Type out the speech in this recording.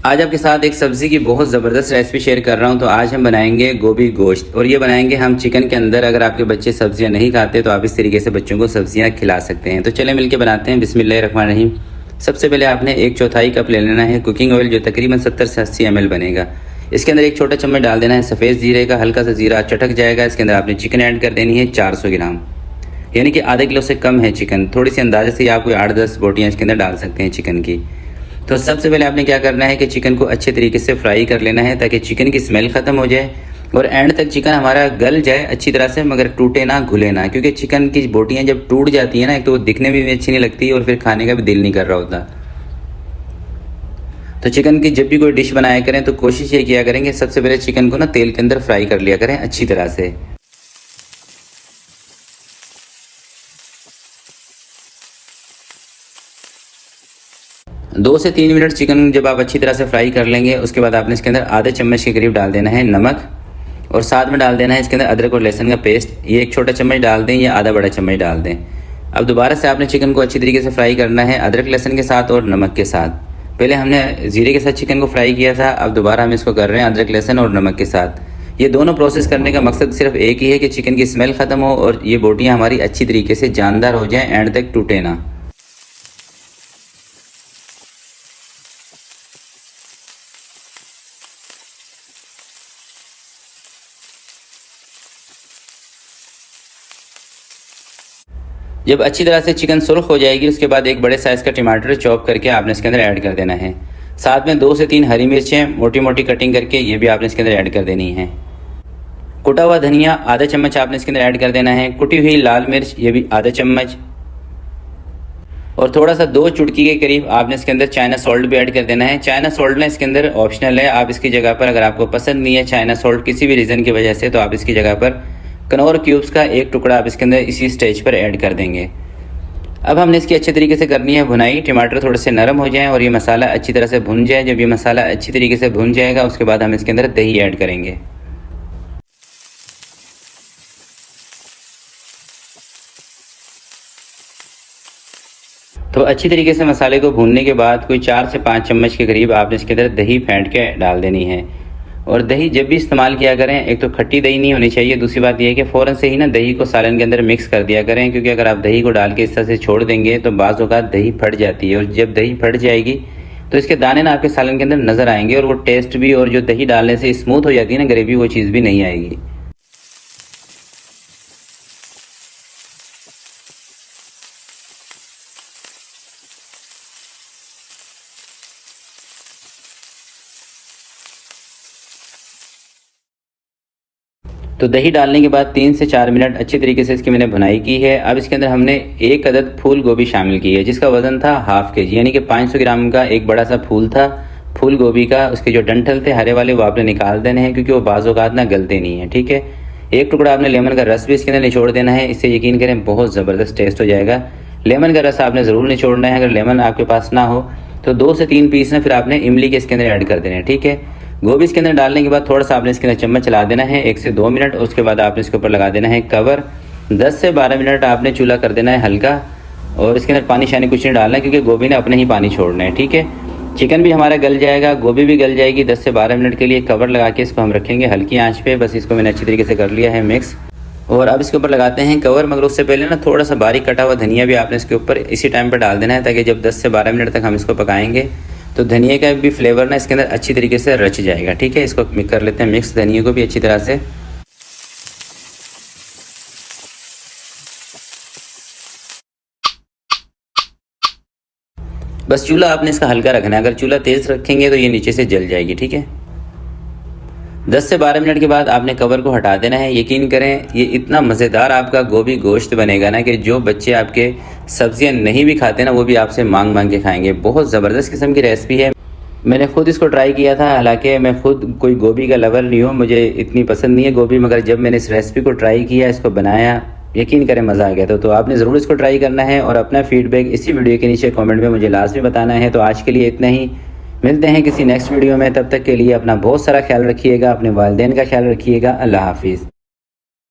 आज आपके साथ एक सब्ज़ी की बहुत ज़बरदस्त रेसिपी शेयर कर रहा हूं। तो आज हम बनाएंगे गोभी गोश्त, और ये बनाएंगे हम चिकन के अंदर। अगर आपके बच्चे सब्जियां नहीं खाते तो आप इस तरीके से बच्चों को सब्जियां खिला सकते हैं। तो चले मिलके बनाते हैं। बिस्मिल्लाहिर्रहमानिर्रहीम। सबसे पहले आपने 1/4 कप ले लेना है कुकिंग ऑयल, जो तकरीबन 70 से 80 ml बनेगा। इसके अंदर 1 छोटा चम्मच डाल देना है सफ़ेद जीरे का। हल्का सा जीरा चटक जाएगा, इसके अंदर आपने चिकन ऐड कर देनी है 400 ग्राम, यानी कि आधा किलो से कम है चिकन। थोड़ी सी अंदाजे से आप कोई 8-10 बोटियाँ इसके अंदर डाल सकते हैं चिकन की। तो सबसे पहले आपने क्या करना है कि चिकन को अच्छे तरीके से फ्राई कर लेना है, ताकि चिकन की स्मेल ख़त्म हो जाए और एंड तक चिकन हमारा गल जाए अच्छी तरह से, मगर टूटे ना, घुले ना। क्योंकि चिकन की बोटियाँ जब टूट जाती हैं ना, एक तो वो दिखने में भी अच्छी नहीं लगती और फिर खाने का भी दिल नहीं कर रहा होता। तो चिकन की जब भी कोई डिश बनाया करें तो कोशिश ये किया करेंगे सबसे पहले चिकन को ना तेल के अंदर फ्राई कर लिया करें अच्छी तरह से। दो से 3 मिनट चिकन जब आप अच्छी तरह से फ्राई कर लेंगे, उसके बाद आपने इसके अंदर आधे चम्मच के करीब डाल देना है नमक, और साथ में डाल देना है इसके अंदर अदरक और लहसुन का पेस्ट। ये 1 छोटा चम्मच डाल दें या आधा बड़ा चम्मच डाल दें। अब दोबारा से आपने चिकन को अच्छी तरीके से फ्राई करना है अदरक लहसुन के साथ और नमक के साथ। पहले हमने जीरे के साथ चिकन को फ्राई किया था, अब दोबारा हम इसको कर रहे हैं अदरक लहसुन और नमक के साथ। ये दोनों प्रोसेस करने का मकसद सिर्फ एक ही है कि चिकन की स्मेल ख़त्म हो और ये बोटियाँ हमारी अच्छी तरीके से जानदार हो जाएँ, एंड तक टूटे ना। जब अच्छी तरह से चिकन सुर्ख हो जाएगी, उसके बाद एक बड़े साइज़ का टमाटर चॉप करके आपने इसके अंदर ऐड कर देना है। साथ में 2 से 3 हरी मिर्चें मोटी मोटी कटिंग करके ये भी आपने इसके अंदर ऐड कर देनी है। कुटा हुआ धनिया आधा चम्मच आपने इसके अंदर ऐड कर देना है। कुटी हुई लाल मिर्च ये भी आधा चम्मच, और थोड़ा सा 2 चुटकी के करीब आपने इसके अंदर चाइना सॉल्ट भी ऐड कर देना है। चाइना सॉल्ट ना इसके अंदर ऑप्शनल है, आप इसकी जगह पर, अगर आपको पसंद नहीं है चाइना सॉल्ट किसी भी रीज़न की वजह से, तो आप इसकी जगह पर कनौर क्यूब्स का 1 टुकड़ा आप इसके अंदर इसी स्टेज पर ऐड कर देंगे। अब हमने इसकी अच्छे तरीके से करनी है भुनाई। टमाटर थोड़े से नरम हो जाएं और ये मसाला अच्छी तरह से भुन जाए। जब ये मसाला अच्छी तरीके से भुन जाएगा, उसके बाद हम इसके अंदर दही ऐड करेंगे। तो अच्छी तरीके से मसाले को भूनने के बाद कोई 4 से 5 चम्मच के करीब आपने इसके अंदर दही फेंट के डाल देनी है। और दही जब भी इस्तेमाल किया करें, एक तो खट्टी दही नहीं होनी चाहिए, दूसरी बात यह है कि फ़ौरन से ही ना दही को सालन के अंदर मिक्स कर दिया करें। क्योंकि अगर आप दही को डाल के इस तरह से छोड़ देंगे तो बाज़ औक़ात दही फट जाती है, और जब दही फट जाएगी तो इसके दाने ना आपके सालन के अंदर नज़र आएंगे, और वो टेस्ट भी, और जो दही डालने से स्मूथ हो जाती है ना ग्रेवी, वो चीज़ भी नहीं आएगी। तो दही डालने के बाद 3 से 4 मिनट अच्छी तरीके से इसकी मैंने भुनाई की है। अब इसके अंदर हमने 1 अदद फूल गोभी शामिल की है, जिसका वज़न था ½ kg, यानी कि 500 ग्राम का एक बड़ा सा फूल था फूल गोभी का। उसके जो डंठल थे हरे वाले, वो आपने निकाल देने हैं, क्योंकि वो बाज़ औक़ात ना गलते नहीं हैं। ठीक है, 1 टुकड़ा आपने लेमन का रस भी इसके अंदर निचोड़ देना है। इससे यकीन करें बहुत ज़बरदस्त टेस्ट हो जाएगा। लेमन का रस आपने ज़रूर निचोड़ना है। अगर लेमन आपके पास ना हो तो 2 से 3 पीस ना फिर आपने इमली के इसके अंदर ऐड कर देने हैं। ठीक है, गोभी इसके अंदर डालने के बाद थोड़ा सा आपने इसके अंदर चम्मच चला देना है 1 से 2 मिनट, और उसके बाद आपने इसके ऊपर लगा देना है कवर। 10 से 12 मिनट आपने चूल्हा कर देना है हल्का, और इसके अंदर पानी शानी कुछ नहीं डालना है, क्योंकि गोभी ने अपने ही पानी छोड़ना है। ठीक है, चिकन भी हमारा गल जाएगा, गोभी भी गल जाएगी। 10 से 12 मिनट के लिए कवर लगा के इसको हम रखेंगे हल्की आंच पे। बस इसको मैंने अच्छी तरीके से कर लिया है मिक्स, और अब इसके ऊपर लगाते हैं कवर। मगर उससे पहले ना थोड़ा सा बारीक कटा हुआ धनिया भी आपने इसके ऊपर इसी टाइम पर डाल देना है, ताकि जब 10 से 12 मिनट तक हम इसको पकाएंगे तो धनिया का भी फ्लेवर ना इसके अंदर अच्छी तरीके से रच जाएगा। ठीक है, इसको कर लेते हैं मिक्स धनिया को भी अच्छी तरह से। बस चूल्हा आपने इसका हल्का रखना है, अगर चूल्हा तेज़ रखेंगे तो ये नीचे से जल जाएगी। ठीक है, 10 से 12 मिनट के बाद आपने कवर को हटा देना है। यकीन करें ये इतना मज़ेदार आपका गोभी गोश्त बनेगा ना, कि जो बच्चे आपके सब्जियां नहीं भी खाते ना, वो भी आपसे मांग मांग के खाएंगे। बहुत ज़बरदस्त किस्म की रेसिपी है। मैंने खुद इसको ट्राई किया था, हालांकि मैं खुद कोई गोभी का लवर नहीं हूँ, मुझे इतनी पसंद नहीं है गोभी, मगर जब मैंने इस रेसिपी को ट्राई किया, इसको बनाया, यकीन करें मज़ा आ गया था। तो आपने ज़रूर इसको ट्राई करना है, और अपना फ़ीडबैक इसी वीडियो के नीचे कमेंट में मुझे लाजमी बताना है। तो आज के लिए इतना ही, मिलते हैं किसी नेक्स्ट वीडियो में। तब तक के लिए अपना बहुत सारा ख्याल रखिएगा, अपने वालिदैन का ख्याल रखिएगा। अल्लाह हाफिज़।